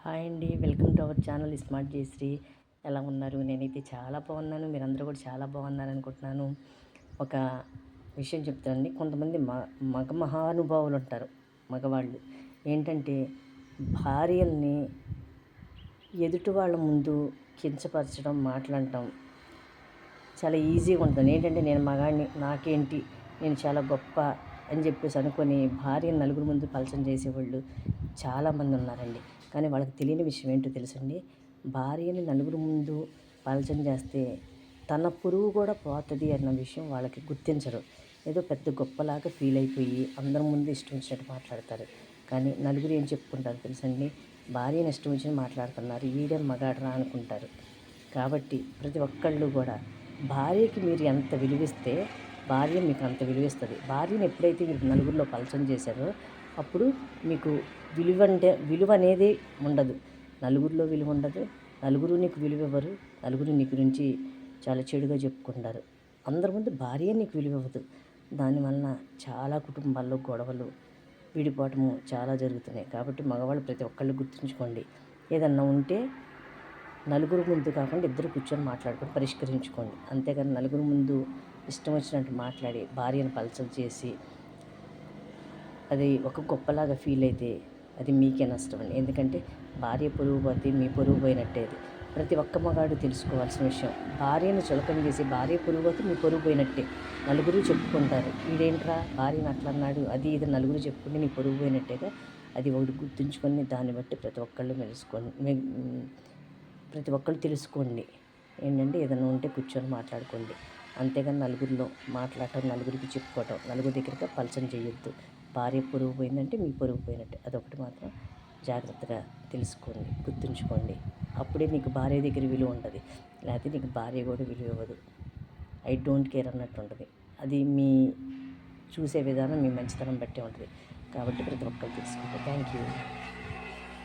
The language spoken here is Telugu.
హాయ్ అండి, welcome to our channel smart Jayashree. ఎలా ఉన్నారు? నేనైతే చాలా బాగున్నాను. మీరందరూ కూడా చాలా బాగున్నారు అనుకుంటున్నాను. ఒక విషయం చెప్తానండి. కొంతమంది మగ మహానుభావులు ఉంటారు, మగవాళ్ళు. ఏంటంటే భార్యల్ని ఎదుటి వాళ్ళ ముందు కించపరచడం, మాట్లాడటం చాలా ఈజీగా ఉంటుంది. ఏంటంటే నేను మగాడిని, నాకేంటి, నేను చాలా గొప్ప అని చెప్పేసి అనుకొని భార్యను నలుగురు ముందు పలచన చేసేవాళ్ళు చాలామంది ఉన్నారండి. కానీ వాళ్ళకి తెలియని విషయం ఏంటో తెలుసండి, భార్యని నలుగురు ముందు పలచన చేస్తే తన పురుగు కూడా పోతుంది అన్న విషయం వాళ్ళకి గుర్తించరు. ఏదో పెద్ద గొప్పలాగా ఫీల్ అయిపోయి అందరి ముందు ఇష్టం వచ్చినట్టు మాట్లాడతారు. కానీ నలుగురు ఏం చెప్పుకుంటారు తెలుసండి, భార్యని ఇష్టం వచ్చినట్టు మాట్లాడుతున్నారు, వీడే మగాడరా అనుకుంటారు. కాబట్టి ప్రతి ఒక్కళ్ళు కూడా భార్యకి మీరు ఎంత విలువిస్తే భార్య మీకు అంత విలువిస్తుంది. భార్యను ఎప్పుడైతే మీరు నలుగురిలో పలచన చేశారో అప్పుడు మీకు విలువ అనేది ఉండదు. నలుగురిలో విలువ ఉండదు, నలుగురు నీకు విలువ ఇవ్వరు, నలుగురు నీ గురించి చాలా చెడుగా చెప్పుకుంటారు. అందరి ముందు భార్య నీకు విలువ ఇవ్వదు. దానివలన చాలా కుటుంబాల్లో గొడవలు, విడిపోవటము చాలా జరుగుతున్నాయి. కాబట్టి మగవాళ్ళు ప్రతి ఒక్కళ్ళు గుర్తుంచుకోండి, ఏదన్నా ఉంటే నలుగురు ముందు కాకుండా ఇద్దరు కూర్చొని మాట్లాడుకొని పరిష్కరించుకోండి. అంతేగాని నలుగురు ముందు ఇష్టం వచ్చినట్టు మాట్లాడి భార్యను పలచన చేసి అది ఒక గొప్పలాగా ఫీల్ అయితే అది మీకే నష్టం అండి. ఎందుకంటే భార్య పొరుగు పోతే మీ పొరుగు పోయినట్టే. అది ప్రతి ఒక్క మగాడు తెలుసుకోవాల్సిన విషయం. భార్యను చులకన చేసి భార్య పొరుగు పోతే మీ పొరుగు పోయినట్టే. నలుగురు చెప్పుకుంటారు, వీడేంట్రా భార్యను అట్లా అన్నాడు, అది ఇది నలుగురు చెప్పుకుంటే నీ పొరుగు పోయినట్టేగా. అది ఒకటి గుర్తుంచుకొని దాన్ని బట్టి ప్రతి ఒక్కళ్ళు ప్రతి ఒక్కళ్ళు తెలుసుకోండి. ఏంటంటే ఏదైనా ఉంటే కూర్చొని మాట్లాడుకోండి. అంతేగాని నలుగురిలో మాట్లాడటం, నలుగురికి చెప్పుకోవటం, నలుగురి దగ్గరగా పలచన చేయొద్దు. భార్య పొరుగు పోయిందంటే మీ పొరుగు పోయినట్టే. అదొకటి మాత్రం జాగ్రత్తగా తెలుసుకోండి, గుర్తుంచుకోండి. అప్పుడే నీకు భార్య దగ్గర విలువ ఉంటుంది. లేకపోతే నీకు భార్య కూడా విలువ ఇవ్వదు. ఐ డోంట్ కేర్ అన్నట్టు ఉంటుంది. అది మీ చూసే విధానం మీ మంచితనం బట్టే ఉంటుంది. కాబట్టి ప్రతి ఒక్కరు తెలుసుకుంటారు. Thank you.